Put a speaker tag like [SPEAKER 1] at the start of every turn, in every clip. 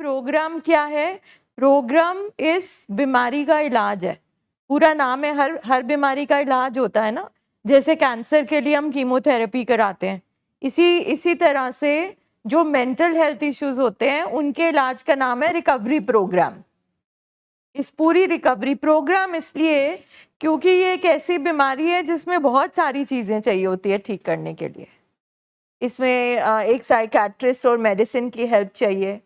[SPEAKER 1] Programme क्या है? Programme इस बीमारी का इलाज है। पूरा नाम है, हर बीमारी का इलाज होता है ना। जैसे कैंसर के लिए हम कीमोथेरेपी कराते हैं, इसी तरह से जो मेंटल हेल्थ इश्यूज होते हैं उनके इलाज का नाम है रिकवरी प्रोग्राम। इस पूरी रिकवरी प्रोग्राम इसलिए क्योंकि ये एक ऐसी बीमारी है जिसमें बहुत सारी चीजें चाहिए होती है ठीक करने के लिए। इसमें एक साइकियाट्रिस्ट और मेडिसिन की हेल्प चाहिए,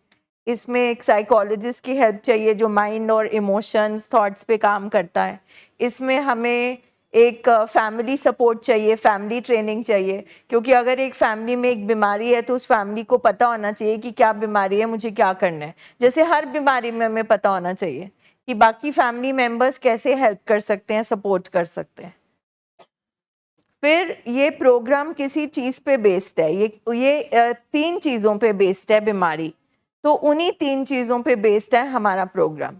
[SPEAKER 1] इसमें एक साइकोलॉजिस्ट की हेल्प चाहिए जो माइंड और इमोशंस थॉट्स पे काम करता है। इसमें हमें एक फैमिली सपोर्ट चाहिए, फैमिली ट्रेनिंग चाहिए, क्योंकि अगर एक फैमिली में एक बीमारी है तो उस फैमिली को पता होना चाहिए कि क्या बीमारी है, मुझे क्या करना है। जैसे हर बीमारी में हमें पता होना चाहिए कि बाकी फैमिली मेंबर्स कैसे हेल्प कर सकते हैं, सपोर्ट कर सकते हैं। फिर ये प्रोग्राम किसी चीज पे बेस्ड है, ये 3 चीजों पे बेस्ड है बीमारी। तो उन्हीं 3 चीजों पे बेस्ड है हमारा प्रोग्राम।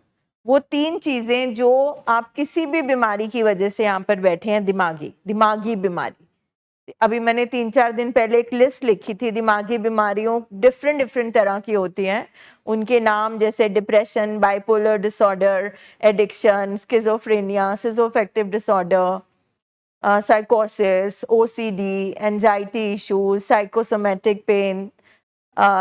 [SPEAKER 1] वो 3 चीजें जो आप किसी भी बीमारी की वजह से यहाँ पर बैठे हैं, दिमागी बीमारी। अभी मैंने 3-4 दिन पहले एक लिस्ट लिखी थी, दिमागी बीमारियों डिफरेंट तरह की होती हैं। उनके नाम जैसे depression, bipolar disorder, addiction, schizophrenia, schizoaffective disorder, साइकोसिस, OCD, anxiety issues, psychosomatic pain,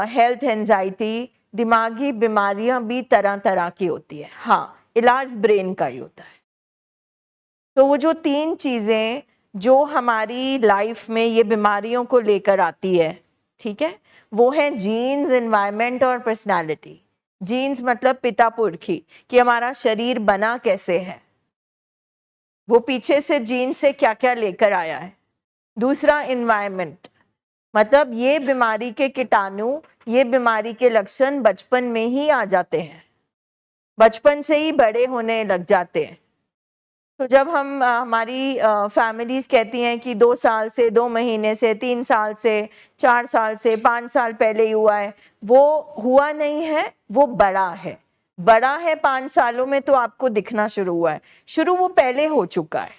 [SPEAKER 1] health anxiety. दिमागी बीमारियां भी तरह की होती है। हाँ, इलाज ब्रेन का ही होता है। तो वो जो 3 चीजें जो हमारी लाइफ में ये बीमारियों को लेकर आती है, ठीक है, वो है जीन्स, एनवायरनमेंट और पर्सनालिटी। जीन्स मतलब पिता पुरखी, कि हमारा शरीर बना कैसे है, वो पीछे से जीन से क्या क्या लेकर आया है। दूसरा एनवायरनमेंट, मतलब ये बीमारी के कीटाणु, ये बीमारी के लक्षण बचपन में ही आ जाते हैं, बचपन से ही बड़े होने लग जाते हैं। तो जब हम हमारी फैमिलीज कहती हैं कि 2 साल से, 2 महीने से, 3 साल से, 4 साल से, 5 साल पहले ही हुआ है, वो हुआ नहीं है, वो बड़ा है। बड़ा है 5 सालों में तो आपको दिखना शुरू हुआ है, शुरू वो पहले हो चुका है।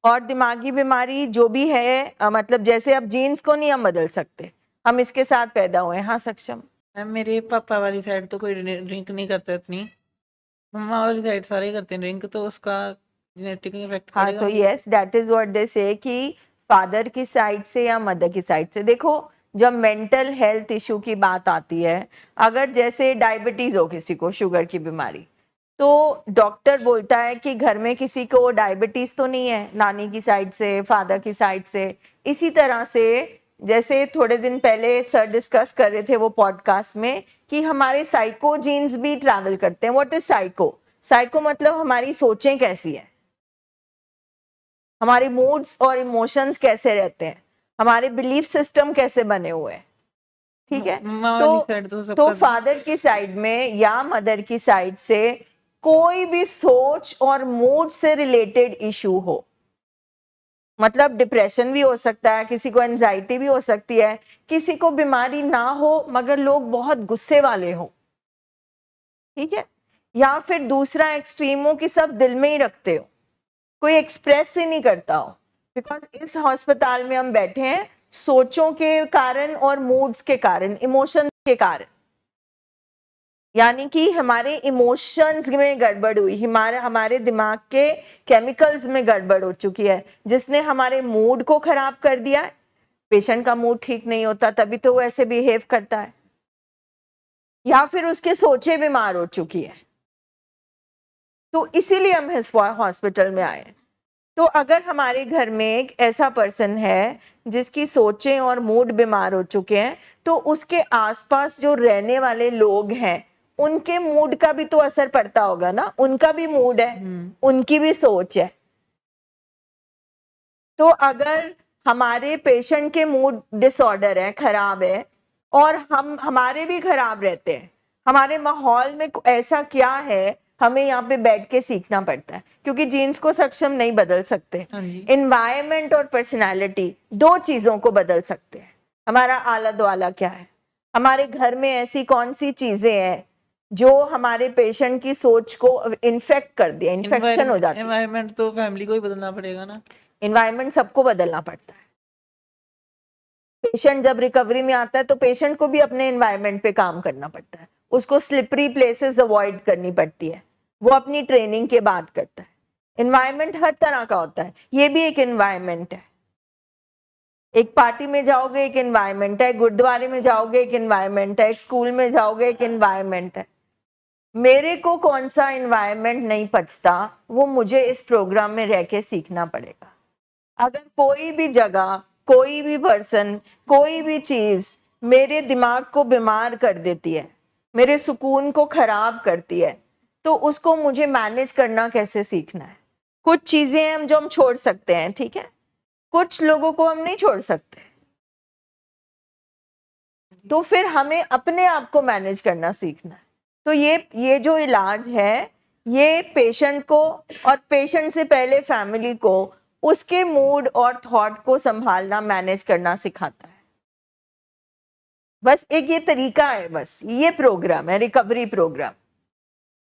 [SPEAKER 1] और दिमागी बीमारी जो भी है, मतलब जैसे अब जीन्स को नहीं हम बदल सकते, हम इसके साथ पैदा हुए। हाँ सक्षम।
[SPEAKER 2] मैम मेरे पापा वाली साइड तो कोई ड्रिंक नहीं करता इतनी, मम्मा वाली साइड सारे करते हैं ड्रिंक, तो उसका जेनेटिक इफेक्ट
[SPEAKER 1] हाँ,
[SPEAKER 2] पड़ेगा?
[SPEAKER 1] तो yes, that is what they से कि फादर की साइड से या मदर की साइड से। देखो, जब मेंटल हेल्थ इशू की बात आती है, अगर जैसे डायबिटीज हो किसी को, शुगर की बीमारी, तो डॉक्टर बोलता है कि घर में किसी को डायबिटीज तो नहीं है, नानी की साइड से, फादर की साइड से। इसी तरह से जैसे थोड़े दिन पहले सर डिस्कस कर रहे थे वो पॉडकास्ट में कि हमारे साइको जीन्स भी ट्रैवल करते हैं। What is psycho? साइको मतलब हमारी सोचें कैसी है, हमारे मूड्स और इमोशंस कैसे रहते हैं, हमारे बिलीफ सिस्टम कैसे बने हुए हैं, ठीक है।
[SPEAKER 2] मम्मा वाली साइड तो सबका
[SPEAKER 1] फादर की साइड में या मदर की साइड से कोई भी सोच और मूड से रिलेटेड इशू हो, मतलब डिप्रेशन भी हो सकता है, किसी को एंजाइटी भी हो सकती है, किसी को बीमारी ना हो मगर लोग बहुत गुस्से वाले हो, ठीक है, या फिर दूसरा एक्सट्रीम हो कि सब दिल में ही रखते हो, कोई एक्सप्रेस ही नहीं करता हो। बिकॉज इस अस्पताल में हम बैठे हैं सोचों के कारण और मूड्स के कारण, इमोशंस के कारण, यानी कि हमारे इमोशंस में गड़बड़ हुई, हमारे दिमाग के केमिकल्स में गड़बड़ हो चुकी है, जिसने हमारे मूड को खराब कर दिया है। पेशेंट का मूड ठीक नहीं होता तभी तो वो ऐसे बिहेव करता है, या फिर उसके सोचे बीमार हो चुकी है। तो इसीलिए हम इस हॉस्पिटल में आए। तो अगर हमारे घर में एक ऐसा पर्सन है जिसकी सोचें और मूड बीमार हो चुके हैं, तो उसके आसपास जो रहने वाले लोग हैं उनके मूड का भी तो असर पड़ता होगा ना, उनका भी मूड है, उनकी भी सोच है। तो अगर हमारे पेशेंट के मूड डिसऑर्डर है, खराब है, और हमारे भी खराब रहते हैं, हमारे माहौल में ऐसा क्या है, हमें यहाँ पे बैठ के सीखना पड़ता है, क्योंकि जीन्स को सक्षम नहीं बदल सकते। एनवायरनमेंट और पर्सनालिटी 2 चीजों को बदल सकते हैं। हमारा आला दुआला क्या है, हमारे घर में ऐसी कौन सी चीजें हैं जो हमारे पेशेंट की सोच को इन्फेक्ट कर दिया, इन्फेक्शन हो जाती है।
[SPEAKER 2] एनवायरनमेंट तो फैमिली को ही बदलना पड़ेगा ना।
[SPEAKER 1] एनवायरनमेंट सबको बदलना पड़ता है। पेशेंट जब रिकवरी में आता है तो पेशेंट को भी अपने एनवायरनमेंट पे काम करना पड़ता है, उसको स्लिपरी प्लेसेस अवॉइड करनी पड़ती है, वो अपनी ट्रेनिंग के बाद करता है। एनवायरनमेंट हर तरह का होता है, ये भी एक एनवायरनमेंट है। एक पार्टी में जाओगे एक एनवायरनमेंट है, गुरुद्वारे में जाओगे एक एनवायरनमेंट है, एक स्कूल में जाओगे एक एनवायरनमेंट है। मेरे को कौन सा एनवायरनमेंट नहीं पचता, वो मुझे इस प्रोग्राम में रह के सीखना पड़ेगा। अगर कोई भी जगह, कोई भी पर्सन, कोई भी चीज मेरे दिमाग को बीमार कर देती है, मेरे सुकून को खराब करती है, तो उसको मुझे मैनेज करना कैसे सीखना है। कुछ चीजें हैं जो हम छोड़ सकते हैं, ठीक है, कुछ लोगों को हम नहीं छोड़ सकते, तो फिर हमें अपने आप को मैनेज करना सीखना है। तो ये जो इलाज है, ये पेशेंट को और पेशेंट से पहले फैमिली को उसके मूड और थॉट को संभालना, मैनेज करना सिखाता है। बस एक ये तरीका है, बस ये प्रोग्राम है, रिकवरी प्रोग्राम।